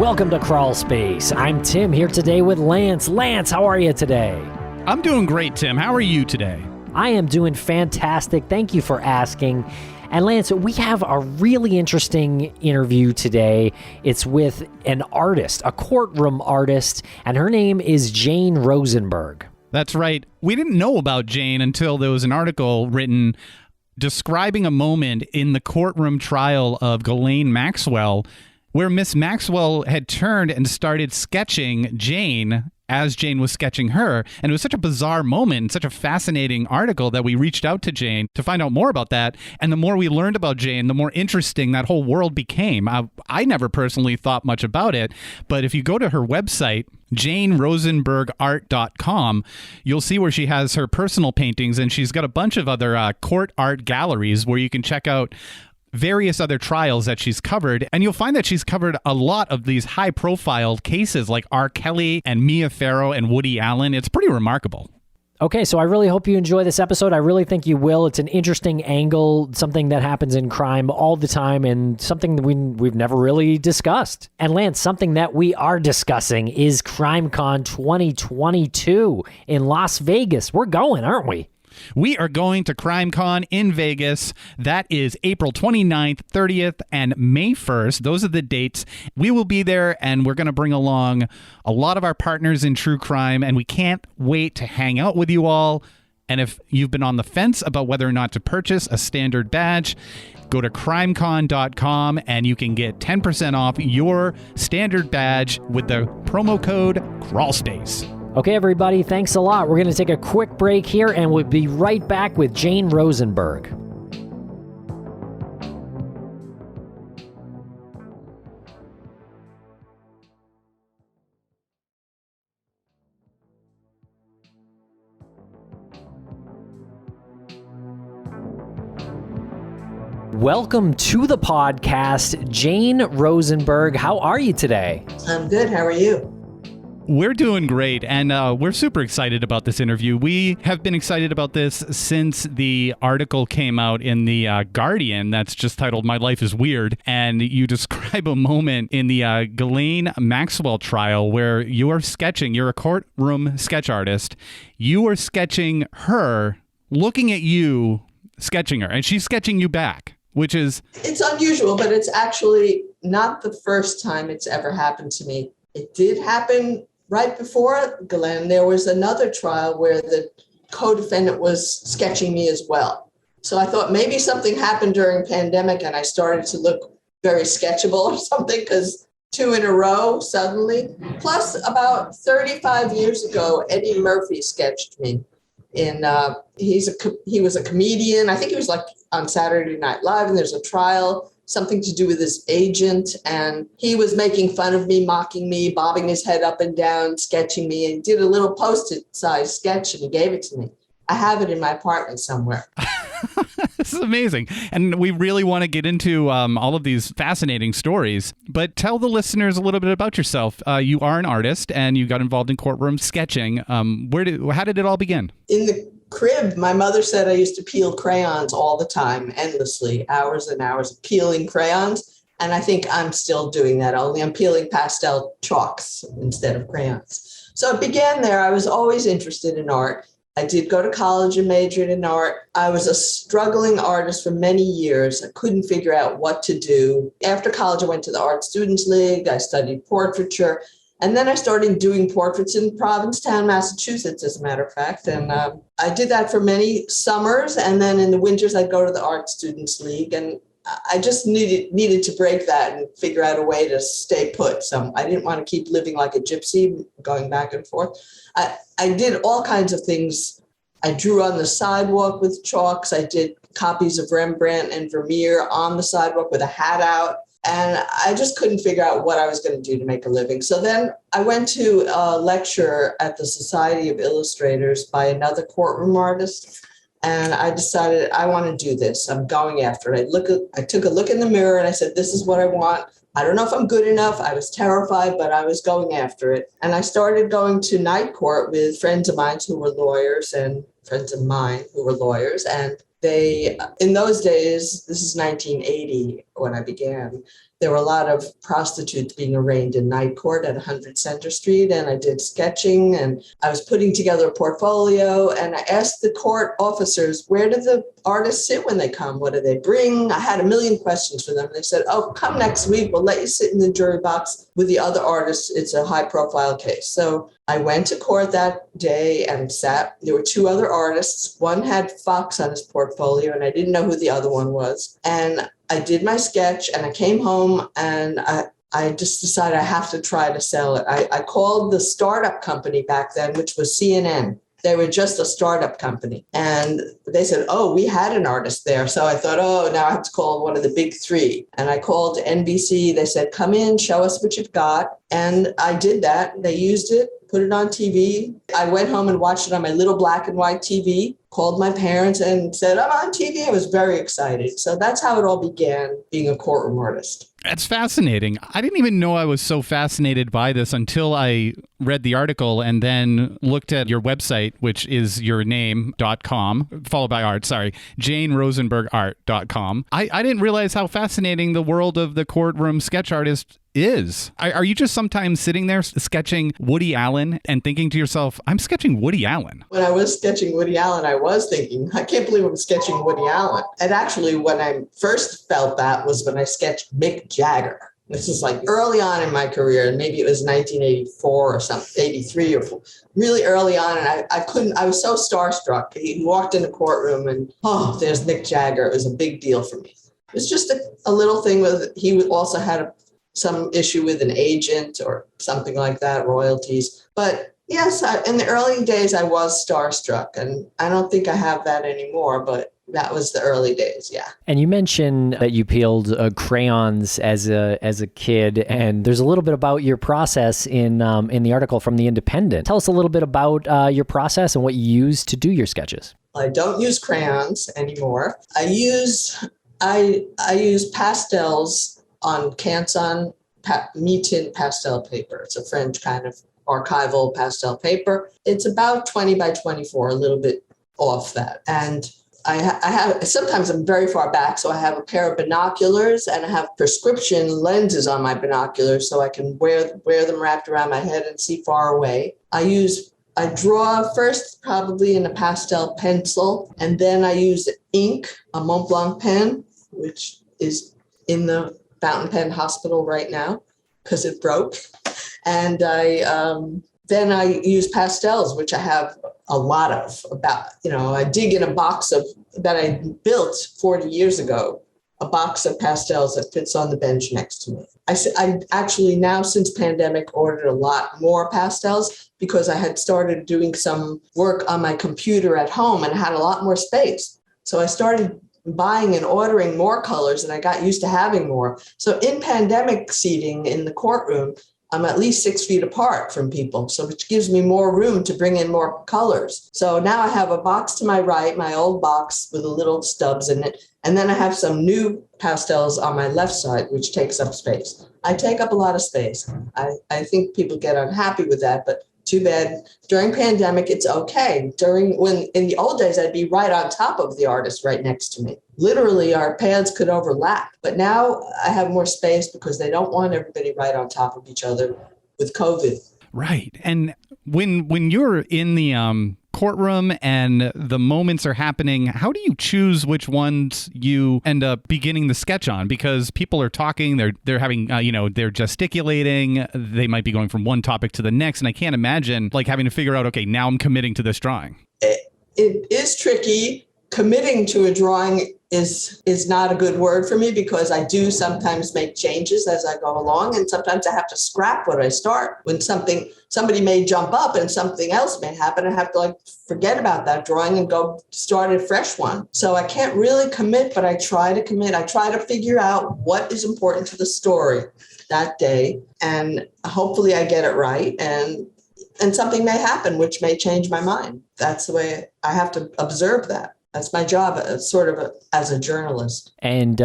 Welcome to Crawlspace. I'm Tim here today with Lance. Lance, how are you today? I'm doing great, Tim. How are you today? I am doing fantastic. Thank you for asking. And Lance, we have a really interesting interview today. It's with an artist, a courtroom artist, and her name is Jane Rosenberg. That's right. We didn't know about Jane until there was an article written describing a moment in the courtroom trial of Ghislaine Maxwell where Miss Maxwell had turned and started sketching Jane as Jane was sketching her. And it was such a bizarre moment, such a fascinating article that we reached out to Jane to find out more about that. And the more we learned about Jane, the more interesting that whole world became. I never personally thought much about it, but if you go to her website, JaneRosenbergArt.com, you'll see where she has her personal paintings, and she's got a bunch of other court art galleries where you can check out various other trials that she's covered, and you'll find that she's covered a lot of these high-profile cases like R. Kelly and Mia Farrow and Woody Allen. It's pretty remarkable. Okay, so I really hope you enjoy this episode. I really think you will. It's an interesting angle, something that happens in crime all the time, and something that we've never really discussed. And Lance, something that we are discussing is CrimeCon 2022 in Las Vegas. We're going, aren't we? We are going to CrimeCon in Vegas. That is April 29th, 30th, and May 1st. Those are the dates. We will be there, and we're going to bring along a lot of our partners in true crime, and we can't wait to hang out with you all. And if you've been on the fence about whether or not to purchase a standard badge, go to crimecon.com, and you can get 10% off your standard badge with the promo code Crawlspace. Okay, everybody, thanks a lot. We're going to take a quick break here, and we'll be right back with Jane Rosenberg. Welcome to the podcast, Jane Rosenberg. How are you today? I'm good. How are you? We're doing great, and we're super excited about this interview. We have been excited about this since the article came out in the Guardian that's just titled "My Life is Weird," and you describe a moment in the Ghislaine Maxwell trial where you are sketching. You're a courtroom sketch artist. You are sketching her, looking at you, sketching her, and she's sketching you back, which is... It's unusual, but it's actually not the first time it's ever happened to me. It did happen right before Ghislaine. There was another trial where the co-defendant was sketching me as well. So I thought maybe something happened during pandemic and I started to look very sketchable or something, because 2 in a row suddenly. Plus, about 35 years ago, Eddie Murphy sketched me. He was a comedian. I think he was like on Saturday Night Live, and there's a trial, something to do with his agent, and he was making fun of me, mocking me, bobbing his head up and down, sketching me, and he did a little Post-it size sketch and he gave it to me. I have it in my apartment somewhere. This is amazing. And we really want to get into all of these fascinating stories, but tell the listeners a little bit about yourself. You are an artist and you got involved in courtroom sketching. How did it all begin? In the crib, my mother said I used to peel crayons all the time, endlessly, hours and hours of peeling crayons. And I think I'm still doing that, only I'm peeling pastel chalks instead of crayons. So it began there. I was always interested in art. I did go to college and majored in art. I was a struggling artist for many years. I couldn't figure out what to do. After college, I went to the Art Students League. I studied portraiture. And then I started doing portraits in Provincetown, Massachusetts, as a matter of fact. And I did that for many summers. And then in the winters, I'd go to the Art Students League. And I just needed to break that and figure out a way to stay put. So I didn't want to keep living like a gypsy, going back and forth. I did all kinds of things. I drew on the sidewalk with chalks. I did copies of Rembrandt and Vermeer on the sidewalk with a hat out. And I just couldn't figure out what I was going to do to make a living. So then I went to a lecture at the Society of Illustrators by another courtroom artist. And I decided I want to do this. I'm going after it. I took a look in the mirror and I said, this is what I want. I don't know if I'm good enough. I was terrified, but I was going after it. And I started going to night court with friends of mine who were lawyers and friends of mine who were lawyers. And they, in those days, this is 1980 when I began. There were a lot of prostitutes being arraigned in night court at 100 Center Street, and I did sketching, and I was putting together a portfolio, and I asked the court officers, where do the artists sit when they come? What do they bring? I had a million questions for them. They said, oh, come next week. We'll let you sit in the jury box with the other artists. It's a high-profile case. So I went to court that day and sat. There were two other artists. One had Fox on his portfolio, and I didn't know who the other one was. And I did my sketch, and I came home, and I just decided I have to try to sell it. I called the startup company back then, which was CNN. They were just a startup company. And they said, oh, we had an artist there. So I thought, oh, now I have to call one of the big three. And I called NBC. They said, come in, show us what you've got. And I did that. They used it, put it on TV. I went home and watched it on my little black and white TV, called my parents and said, I'm on TV. I was very excited. So that's how it all began, being a courtroom artist. That's fascinating. I didn't even know I was so fascinated by this until I read the article and then looked at your website, which is your name.com, followed by art, janerosenbergart.com. I didn't realize how fascinating the world of the courtroom sketch artist is. Are you just sometimes sitting there sketching Woody Allen and thinking to yourself, I'm sketching Woody Allen? When I was sketching Woody Allen, I was thinking, I can't believe I'm sketching Woody Allen. And actually, when I first felt that was when I sketched Mick Jagger. This is like early on in my career, and maybe it was 1984 or something, 83 or 4, really early on. And I was so starstruck. He walked in the courtroom and, oh, there's Mick Jagger. It was a big deal for me. It was just a little thing with, he also had some issue with an agent or something like that, royalties. But yes, in the early days, I was starstruck, and I don't think I have that anymore, but that was the early days, yeah. And you mentioned that you peeled crayons as a kid, and there's a little bit about your process in the article from The Independent. Tell us a little bit about your process and what you use to do your sketches. I don't use crayons anymore. I use pastels on Canson Mi-Tint pastel paper. It's a French kind of archival pastel paper. It's about 20 by 24, a little bit off that. And I have, sometimes I'm very far back, so I have a pair of binoculars and I have prescription lenses on my binoculars so I can wear them wrapped around my head and see far away. I draw first probably in a pastel pencil, and then I use ink, a Mont Blanc pen, which is in the fountain pen hospital right now because it broke. And then I use pastels, which I have a lot of. I dig in a box that I built 40 years ago, a box of pastels that fits on the bench next to me. I actually now, since pandemic, ordered a lot more pastels because I had started doing some work on my computer at home and had a lot more space. So I started buying and ordering more colors, and I got used to having more. So in pandemic seating in the courtroom, I'm at least 6 feet apart from people, so which gives me more room to bring in more colors. So now I have a box to my right, my old box with the little stubs in it, and then I have some new pastels on my left side, which takes up space. I take up a lot of space. I think people get unhappy with that, but too bad. During pandemic, it's okay. In the old days, I'd be right on top of the artist right next to me. Literally, our paths could overlap. But now I have more space because they don't want everybody right on top of each other with COVID. Right. And when you're in the courtroom and the moments are happening, how do you choose which ones you end up beginning the sketch on? Because people are talking, they're having, they're gesticulating, they might be going from one topic to the next. And I can't imagine like having to figure out, okay, now I'm committing to this drawing. It is tricky. Committing to a drawing is not a good word for me because I do sometimes make changes as I go along, and sometimes I have to scrap what I start. When somebody may jump up and something else may happen, I have to forget about that drawing and go start a fresh one. So I can't really commit, but I try to commit. I try to figure out what is important to the story that day, and hopefully I get it right. And something may happen which may change my mind. That's the way I have to observe that. That's my job, as a journalist. And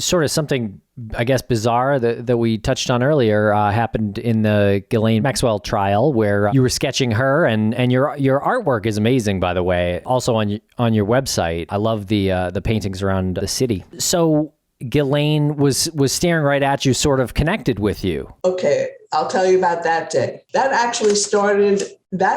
sort of something, I guess, bizarre that we touched on earlier happened in the Ghislaine Maxwell trial, where you were sketching her, and your artwork is amazing, by the way. Also on your website, I love the paintings around the city. So Ghislaine was staring right at you, sort of connected with you. Okay, I'll tell you about that day. That actually started,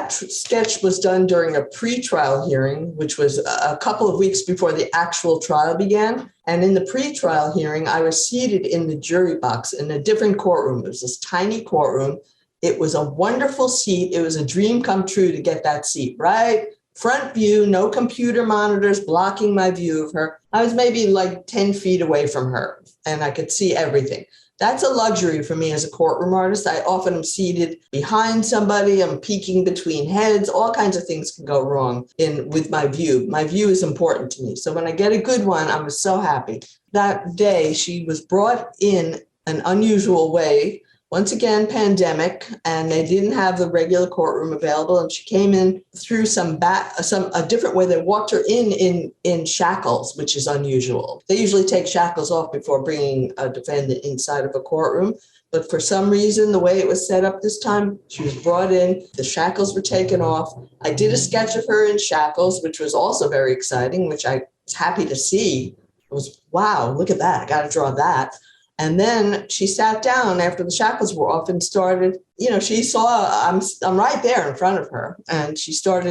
sketch was done during a pre-trial hearing, which was a couple of weeks before the actual trial began. And in the pre-trial hearing, I was seated in the jury box in a different courtroom. It was this tiny courtroom. It was a wonderful seat. It was a dream come true to get that seat, right? Front view, no computer monitors blocking my view of her. I was maybe like 10 feet away from her and I could see everything. That's a luxury for me as a courtroom artist. I often am seated behind somebody. I'm peeking between heads. All kinds of things can go wrong with my view. My view is important to me. So when I get a good one, I'm so happy. That day, she was brought in an unusual way. Once again, pandemic, and they didn't have the regular courtroom available. And she came in through a different way. They walked her in shackles, which is unusual. They usually take shackles off before bringing a defendant inside of a courtroom. But for some reason, the way it was set up this time, she was brought in, the shackles were taken off. I did a sketch of her in shackles, which was also very exciting, which I was happy to see. It was, wow, look at that. I got to draw that. And then she sat down after the shackles were off and started, she saw I'm right there in front of her. And she saw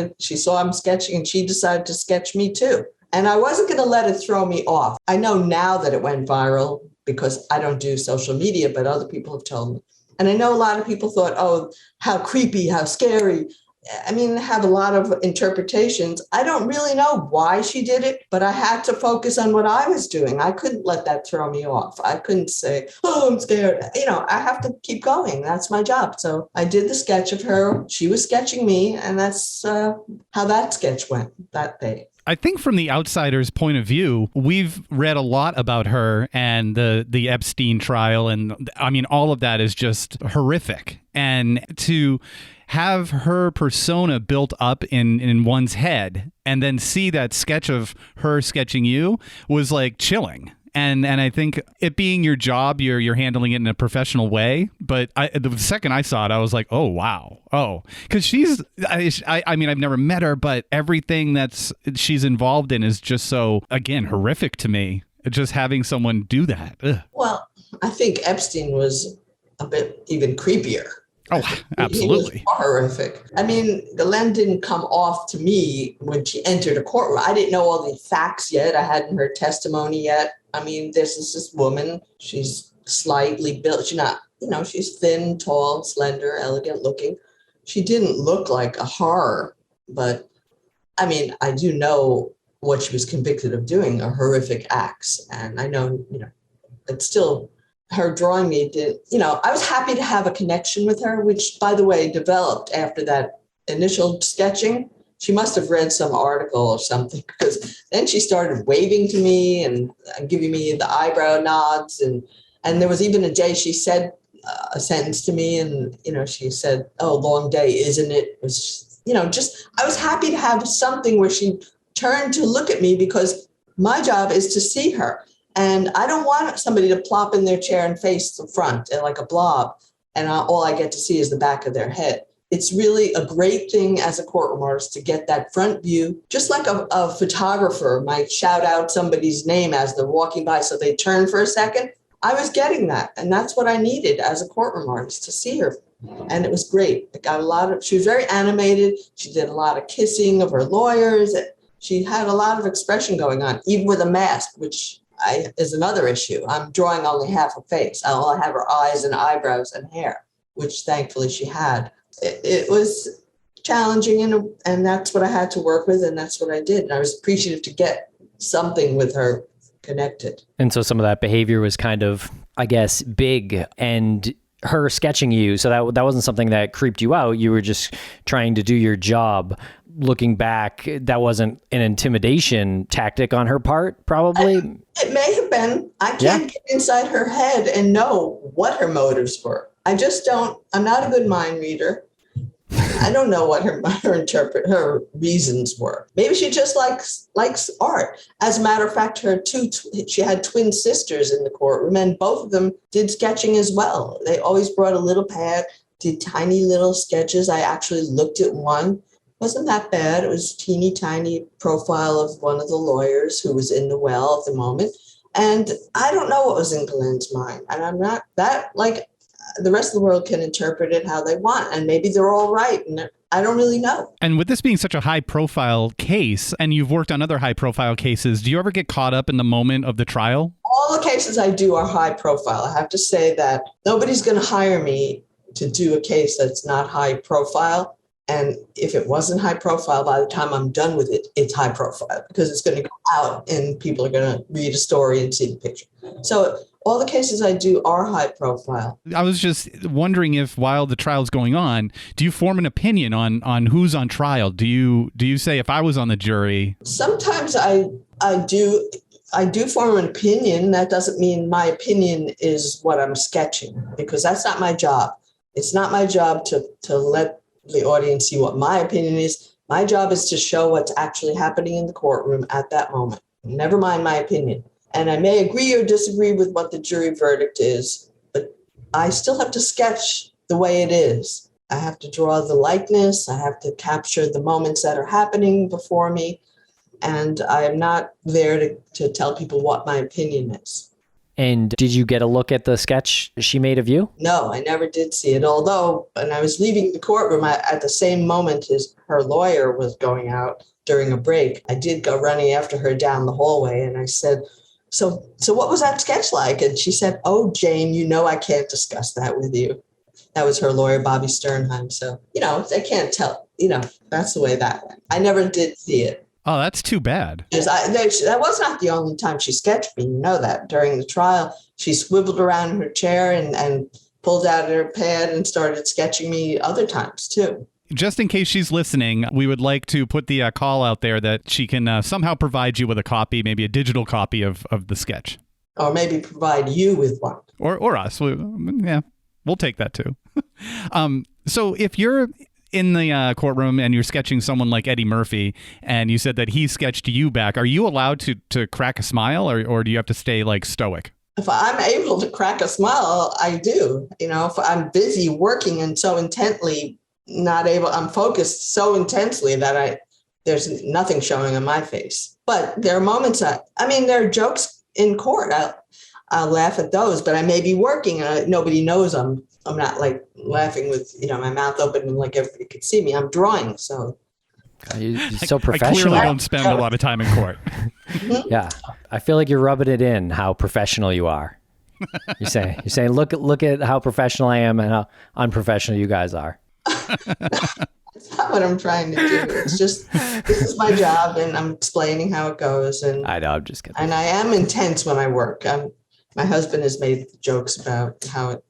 I'm sketching and she decided to sketch me too. And I wasn't going to let it throw me off. I know now that it went viral because I don't do social media, but other people have told me. And I know a lot of people thought, oh, how creepy, how scary. I mean, have a lot of interpretations. I don't really know why she did it, but I had to focus on what I was doing. I couldn't let that throw me off. I couldn't say, oh, I'm scared. I have to keep going. That's my job. So I did the sketch of her. She was sketching me. And that's how that sketch went that day. I think from the outsider's point of view, we've read a lot about her and the Epstein trial. And I mean, all of that is just horrific. And to have her persona built up in one's head and then see that sketch of her sketching you was like chilling. And I think it being your job, you're handling it in a professional way. But the second I saw it, I was like, oh, wow. Oh, because I mean, I've never met her, but everything she's involved in is just so, again, horrific to me. Just having someone do that. Ugh. Well, I think Epstein was a bit even creepier. Oh, absolutely. He was horrific. I mean, Ghislaine didn't come off to me when she entered a courtroom. I didn't know all the facts yet. I hadn't heard testimony yet. I mean, this is this woman. She's slightly built. She's not, she's thin, tall, slender, elegant looking. She didn't look like a horror, but I mean, I do know what she was convicted of doing, are horrific acts. And I know, it's still her drawing me did, I was happy to have a connection with her, which, by the way, developed after that initial sketching. She must have read some article or something, because then she started waving to me and giving me the eyebrow nods. And there was even a day she said a sentence to me and, she said, oh, long day, isn't it? It was, I was happy to have something where she turned to look at me, because my job is to see her. And I don't want somebody to plop in their chair and face the front and like a blob, and all I get to see is the back of their head. It's really a great thing as a courtroom artist to get that front view, just like a photographer might shout out somebody's name as they're walking by so they turn for a second. I was getting that, and that's what I needed as a courtroom artist, to see her. And it was great. I got she was very animated. She did a lot of kissing of her lawyers. She had a lot of expression going on, even with a mask, which is another issue. I'm drawing only half a face. I only have her eyes and eyebrows and hair, which thankfully she had. It was challenging, and that's what I had to work with, and that's what I did. And I was appreciative to get something with her connected. And so some of that behavior was kind of, I guess, big, and her sketching you, so that wasn't something that creeped you out. You were just trying to do your job. Looking back, that wasn't an intimidation tactic on her part, probably. It may have been. I can't get inside her head and know what her motives were. I just don't. I'm not a good mind reader. I don't know what her reasons were. Maybe she just likes art. As a matter of fact, she had twin sisters in the courtroom, and both of them did sketching as well. They always brought a little pad, did tiny little sketches. I actually looked at one. Wasn't that bad. It was a teeny tiny profile of one of the lawyers who was in the well at the moment. And I don't know what was in Glenn's mind. And I'm not that, like, the rest of the world can interpret it how they want. And maybe they're all right. And I don't really know. And with this being such a high-profile case, and you've worked on other high-profile cases, do you ever get caught up in the moment of the trial? All the cases I do are high profile. I have to say that nobody's going to hire me to do a case that's not high profile. And if it wasn't high profile, by the time I'm done with it, it's high profile because it's going to go out and people are going to read a story and see the picture. So all the cases I do are high profile. I was just wondering if while the trial's going on, do you form an opinion on who's on trial? Do you say, if I was on the jury? Sometimes I do form an opinion. That doesn't mean my opinion is what I'm sketching, because that's not my job. It's not my job to let the audience see what my opinion is. My job is to show what's actually happening in the courtroom at that moment. Never mind my opinion. And I may agree or disagree with what the jury verdict is, but I still have to sketch the way it is. I have to draw the likeness. I have to capture the moments that are happening before me. And I am not there to tell people what my opinion is. And did you get a look at the sketch she made of you? No, I never did see it. Although when I was leaving the courtroom, at the same moment as her lawyer was going out during a break, I did go running after her down the hallway. And I said, so what was that sketch like? And she said, oh, Jane, I can't discuss that with you. That was her lawyer, Bobby Sternheim. So, they can't tell, that's the way that went. I never did see it. Oh, that's too bad. That was not the only time she sketched me. You know that. During the trial, she swiveled around in her chair and pulled out her pad and started sketching me other times, too. Just in case she's listening, we would like to put the call out there that she can somehow provide you with a copy, maybe a digital copy of the sketch. Or maybe provide you with one. Or us. We'll take that, too. So if you're in the courtroom and you're sketching someone like Eddie Murphy and you said that he sketched you back, are you allowed to crack a smile or do you have to stay like stoic? If I'm able to crack a smile, I do. If I'm busy working and so intently I'm focused so intensely that there's nothing showing on my face. But there are moments there are jokes in court. I'll laugh at those, but I may be working and nobody knows I'm not like laughing with, my mouth open and like everybody could see me. I'm drawing. So you're so professional. I clearly don't spend a lot of time in court. Yeah. I feel like you're rubbing it in how professional you are. You're saying, look at how professional I am and how unprofessional you guys are. That's not what I'm trying to do. It's just, this is my job and I'm explaining how it goes. And I know, I'm just kidding. And I am intense when I work. My husband has made jokes about how it,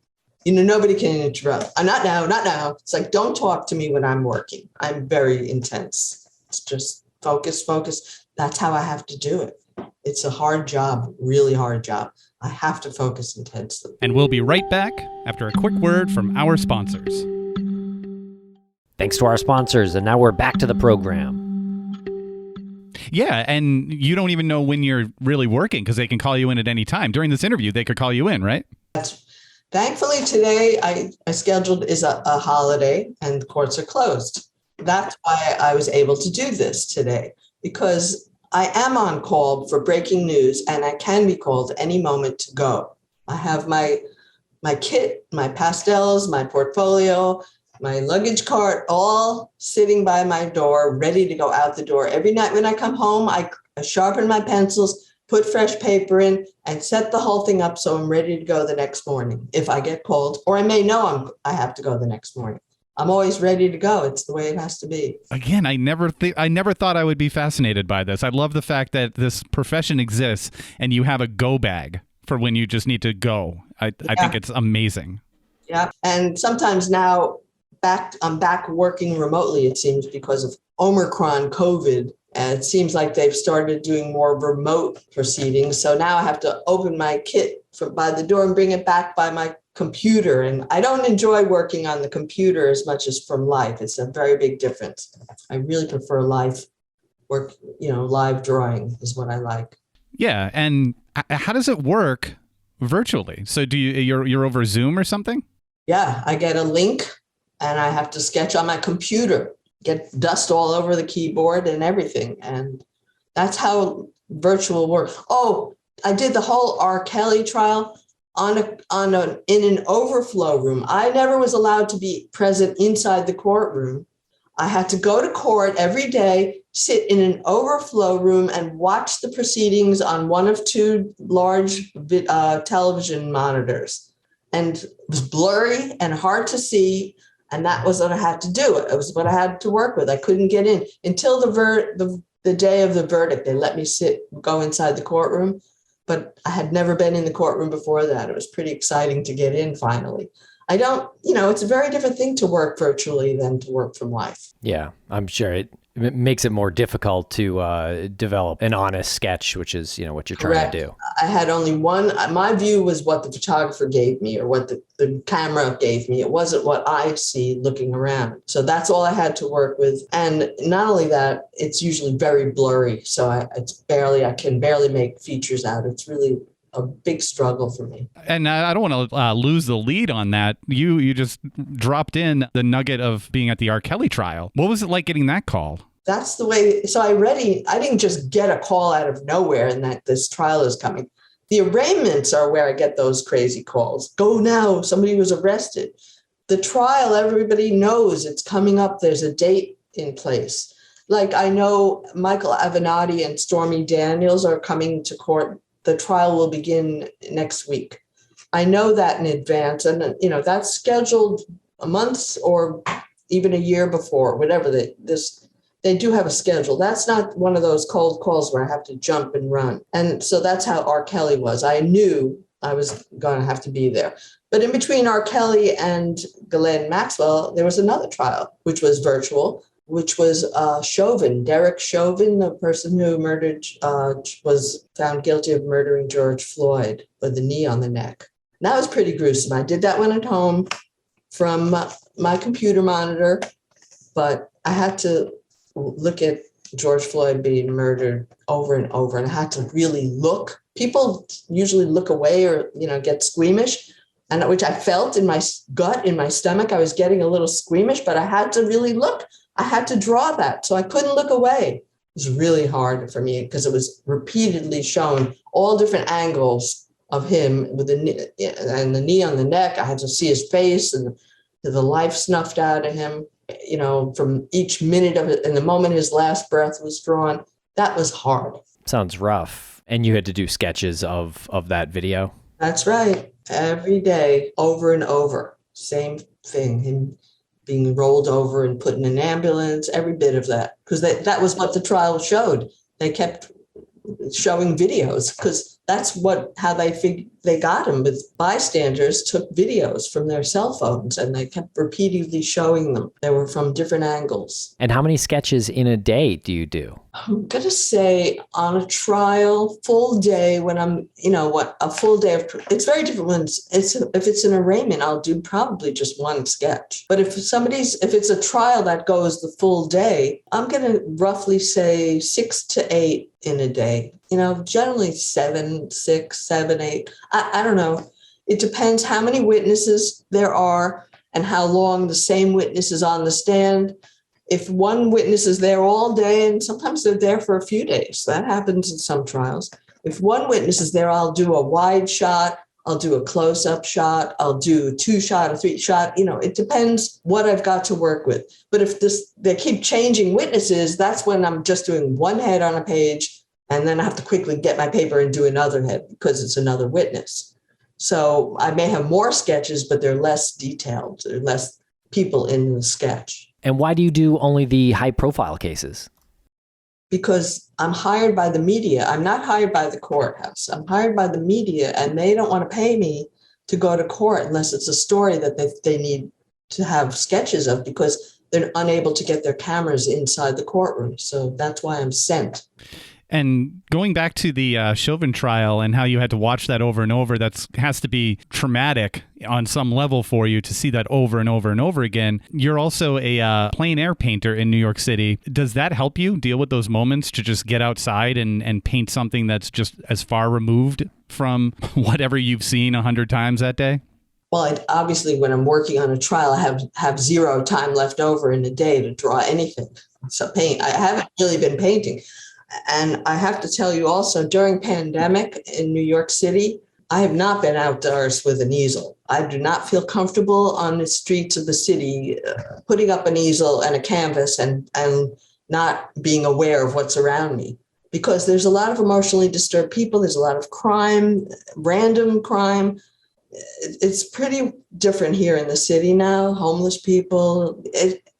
nobody can interrupt. Not now. It's like, don't talk to me when I'm working. I'm very intense. It's just focus. That's how I have to do it. It's a hard job, really hard job. I have to focus intensely. And we'll be right back after a quick word from our sponsors. Thanks to our sponsors, and now we're back to the program. Yeah, and you don't even know when you're really working because they can call you in at any time. During this interview, they could call you in, right? Thankfully, today I scheduled is a holiday and the courts are closed. That's why I was able to do this today, because I am on call for breaking news and I can be called any moment to go. I have my kit, my pastels, my portfolio, my luggage cart, all sitting by my door, ready to go out the door. Every night when I come home, I sharpen my pencils, put fresh paper in, and set the whole thing up so I'm ready to go the next morning if I get called, or I may know I have to go the next morning. I'm always ready to go. It's the way it has to be. Again, I never thought I would be fascinated by this. I love the fact that this profession exists and you have a go bag for when you just need to go. I think it's amazing. Yeah, and sometimes now I'm back working remotely, it seems, because of Omicron COVID. And it seems like they've started doing more remote proceedings. So now I have to open my kit by the door and bring it back by my computer. And I don't enjoy working on the computer as much as from live. It's a very big difference. I really prefer live work, live drawing is what I like. Yeah. And how does it work virtually? So you're over Zoom or something? Yeah, I get a link and I have to sketch on my computer, get dust all over the keyboard and everything. And that's how virtual works. Oh, I did the whole R. Kelly trial in an overflow room. I never was allowed to be present inside the courtroom. I had to go to court every day, sit in an overflow room and watch the proceedings on one of two large television monitors. And it was blurry and hard to see. And that was what I had to do. It was what I had to work with. I couldn't get in until the day of the verdict. They let me go inside the courtroom. But I had never been in the courtroom before that. It was pretty exciting to get in finally. It's a very different thing to work virtually than to work from life. Yeah, I'm sure it makes it more difficult to develop an honest sketch, which is, what you're trying to do. I had only one. My view was what the photographer gave me or what the camera gave me. It wasn't what I see looking around. So that's all I had to work with. And not only that, it's usually very blurry. So I can barely make features out. It's really a big struggle for me. And I don't want to lose the lead on that. You just dropped in the nugget of being at the R. Kelly trial. What was it like getting that call? That's the way. So I didn't just get a call out of nowhere and that this trial is coming. The arraignments are where I get those crazy calls. Go now. Somebody was arrested. The trial, everybody knows it's coming up. There's a date in place. Like I know Michael Avenatti and Stormy Daniels are coming to court. The trial will begin next week. I know that in advance. And, that's scheduled a month or even a year before, whatever they do have a schedule. That's not one of those cold calls where I have to jump and run. And so that's how R. Kelly was. I knew I was going to have to be there. But in between R. Kelly and Ghislaine Maxwell, there was another trial, which was virtual, which was Chauvin, Derek Chauvin, the person who was found guilty of murdering George Floyd with the knee on the neck. And that was pretty gruesome. I did that one at home from my computer monitor, but I had to look at George Floyd being murdered over and over, and I had to really look. People usually look away or, get squeamish, and which I felt in my gut, in my stomach. I was getting a little squeamish, but I had to really look. I had to draw that, so I couldn't look away. It was really hard for me because it was repeatedly shown all different angles of him with the knee on the neck. I had to see his face and the life snuffed out of him, from each minute of it. And the moment his last breath was drawn, that was hard. Sounds rough. And you had to do sketches of that video? That's right. Every day, over and over. Same thing. Him being rolled over and put in an ambulance, every bit of that. Because that was what the trial showed. They kept showing videos because that's how they got him. With bystanders took videos from their cell phones and they kept repeatedly showing them. They were from different angles. And how many sketches in a day do you do? I'm going to say on a trial, full day when I'm, a full day of, it's very different when if it's an arraignment, I'll do probably just one sketch. But if it's a trial that goes the full day, I'm going to roughly say 6 to 8 in a day. Generally 7, 6, 7, 8. I don't know. It depends how many witnesses there are and how long the same witness is on the stand. If one witness is there all day, and sometimes they're there for a few days, that happens in some trials. If one witness is there, I'll do a wide shot, I'll do a close-up shot, I'll do a 2-shot, a 3-shot. It depends what I've got to work with. But if they keep changing witnesses, that's when I'm just doing one head on a page, and then I have to quickly get my paper and do another head because it's another witness. So I may have more sketches, but they're less detailed. There are less people in the sketch. And why do you do only the high-profile cases? Because I'm hired by the media. I'm not hired by the courthouse. I'm hired by the media, and they don't want to pay me to go to court unless it's a story that they need to have sketches of because they're unable to get their cameras inside the courtroom. So that's why I'm sent. And going back to the Chauvin trial and how you had to watch that over and over, that has to be traumatic on some level for you to see that over and over and over again. You're also a plein air painter in New York City. Does that help you deal with those moments to just get outside and paint something that's just as far removed from whatever you've seen 100 times that day? Well, obviously, when I'm working on a trial, I have zero time left over in a day to draw anything. So I haven't really been painting. And I have to tell you also, during pandemic in New York City, I have not been outdoors with an easel. I do not feel comfortable on the streets of the city putting up an easel and a canvas and not being aware of what's around me, because there's a lot of emotionally disturbed people. There's a lot of crime, random crime. It's pretty different here in the city now. Homeless people,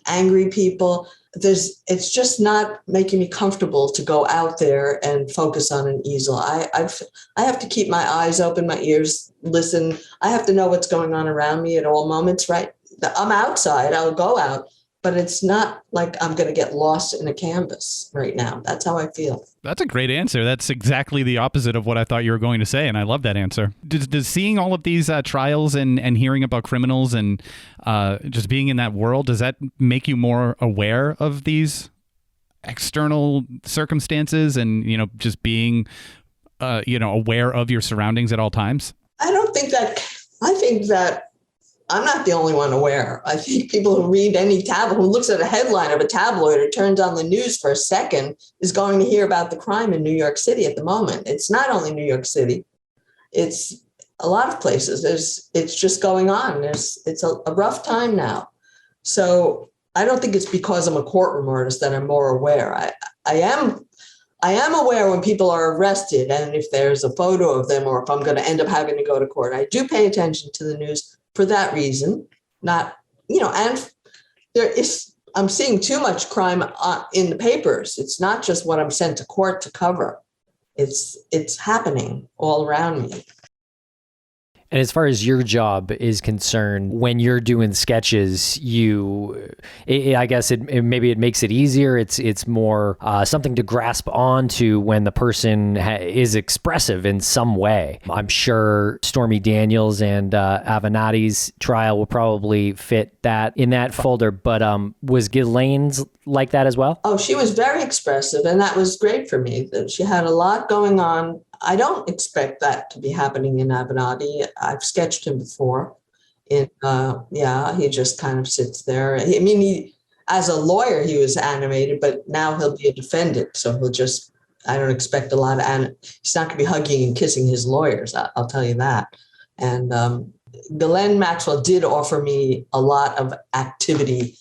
angry people. It's just not making me comfortable to go out there and focus on an easel. I have to keep my eyes open, my ears listen. I have to know what's going on around me at all moments, right? I'm outside, I'll go out, but it's not like I'm going to get lost in a canvas right now. That's how I feel. That's a great answer. That's exactly the opposite of what I thought you were going to say, and I love that answer. Does seeing all of these trials and hearing about criminals and just being in that world, does that make you more aware of these external circumstances and, just being, aware of your surroundings at all times? I think that I'm not the only one aware. I think people who read any tabloid, who looks at a headline of a tabloid or turns on the news for a second, is going to hear about the crime in New York City at the moment. It's not only New York City. It's a lot of places. It's just going on. It's a rough time now. So I don't think it's because I'm a courtroom artist that I'm more aware. I am aware when people are arrested and if there's a photo of them or if I'm going to end up having to go to court. I do pay attention to the news for that reason, and I'm seeing too much crime in the papers. It's not just what I'm sent to court to cover. It's happening all around me. And as far as your job is concerned, when you're doing sketches, I guess maybe it makes it easier. It's more something to grasp onto when the person is expressive in some way. I'm sure Stormy Daniels and Avenatti's trial will probably fit that in that folder. But was Ghislaine's like that as well? Oh, she was very expressive, and that was great for me. She had a lot going on. I don't expect that to be happening in Avenatti. I've sketched him before. He just kind of sits there. As a lawyer, he was animated, but now he'll be a defendant. So I don't expect a lot of, he's not going to be hugging and kissing his lawyers. I'll tell you that. And Ghislaine Maxwell did offer me a lot of activity.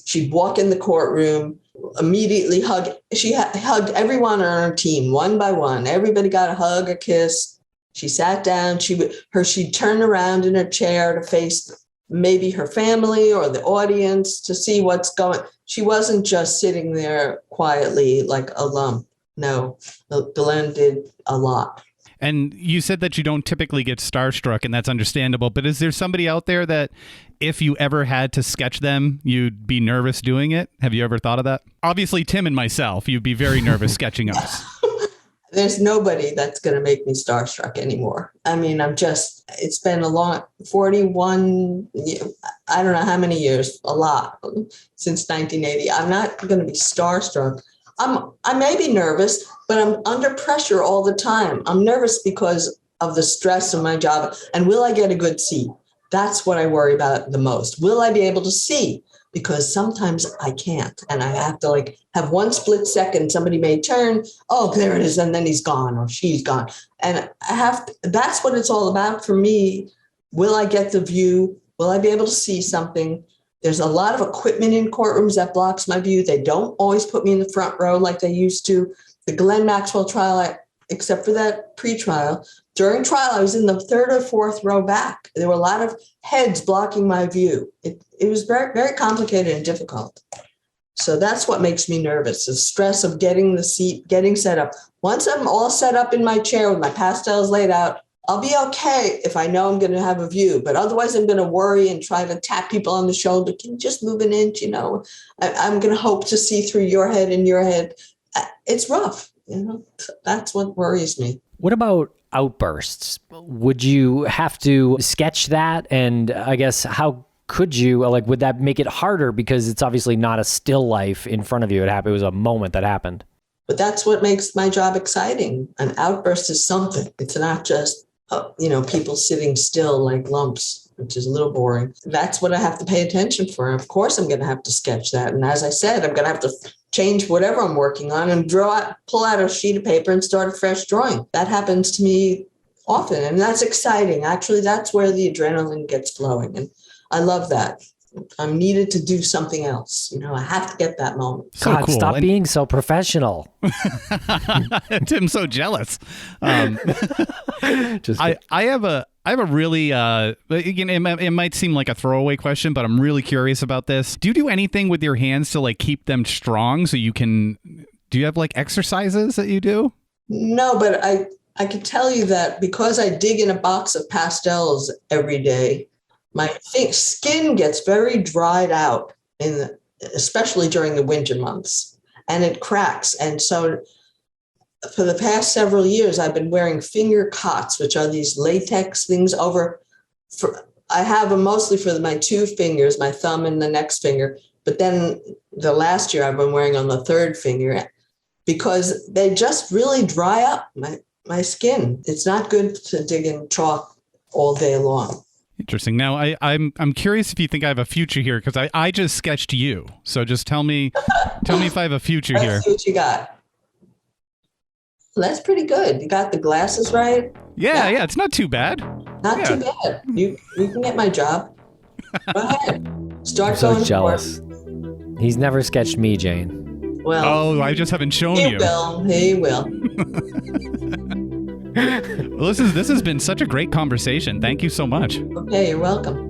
She'd walk in the courtroom, immediately hug. She hugged everyone on her team one by one. Everybody got a hug, a kiss. She sat down. She'd turn around in her chair to face maybe her family or the audience to see what's going. She wasn't just sitting there quietly like a lump. No, Ghislaine did a lot. And you said that you don't typically get starstruck, and that's understandable. But is there somebody out there that if you ever had to sketch them, you'd be nervous doing it? Have you ever thought of that? Obviously, Tim and myself, you'd be very nervous sketching us. There's nobody that's going to make me starstruck anymore. It's been a long 41, I don't know how many years, a lot, since 1980. I'm not going to be starstruck. I may be nervous, but I'm under pressure all the time. I'm nervous because of the stress of my job. And will I get a good seat? That's what I worry about the most. Will I be able to see? Because sometimes I can't. And I have to have one split second. Somebody may turn, oh, there it is. And then he's gone or she's gone. And that's what it's all about for me. Will I get the view? Will I be able to see something? There's a lot of equipment in courtrooms that blocks my view. They don't always put me in the front row like they used to. The Ghislaine Maxwell trial, except for that pre-trial, during trial, I was in the third or fourth row back. There were a lot of heads blocking my view. It was very, very complicated and difficult. So that's what makes me nervous, the stress of getting the seat, getting set up. Once I'm all set up in my chair with my pastels laid out, I'll be okay if I know I'm going to have a view, but otherwise I'm going to worry and try to tap people on the shoulder. Can you just move an inch? I'm going to hope to see through your head and your head. It's rough. That's what worries me. What about outbursts? Would you have to sketch that? And I guess how could you, would that make it harder because it's obviously not a still life in front of you? It was a moment that happened. But that's what makes my job exciting. An outburst is something. It's not just people sitting still like lumps. which is a little boring. That's what I have to pay attention for. Of course, I'm going to have to sketch that. And as I said, I'm going to have to change whatever I'm working on and pull out a sheet of paper and start a fresh drawing. That happens to me often, and that's exciting. Actually, that's where the adrenaline gets flowing, and I love that. I'm needed to do something else. I have to get that moment. So God, cool. stop being so professional. Tim's so jealous. Just I have a really it might seem like a throwaway question, but I'm really curious about this. Do you do anything with your hands to like keep them strong so you can? Do you have like exercises that you do? No, but I can tell you that because I dig in a box of pastels every day, my skin gets very dried out, especially during the winter months, and it cracks. And so for the past several years, I've been wearing finger cots, which are these latex things I have them mostly for my two fingers, my thumb and the next finger. But then the last year I've been wearing on the third finger because they just really dry up my skin. It's not good to dig in chalk all day long. Interesting. Now, I'm curious if you think I have a future here, because I just sketched you. So just tell me if I have a future here. Let's see what you got. Well, that's pretty good. You got the glasses right. Yeah, it's not too bad. Not too bad. You can get my job. Go ahead. Start I'm so going jealous. forward. He's never sketched me, Jane. Well, I just haven't shown he you. He will. Well, this has been such a great conversation. Thank you so much. Okay, you're welcome.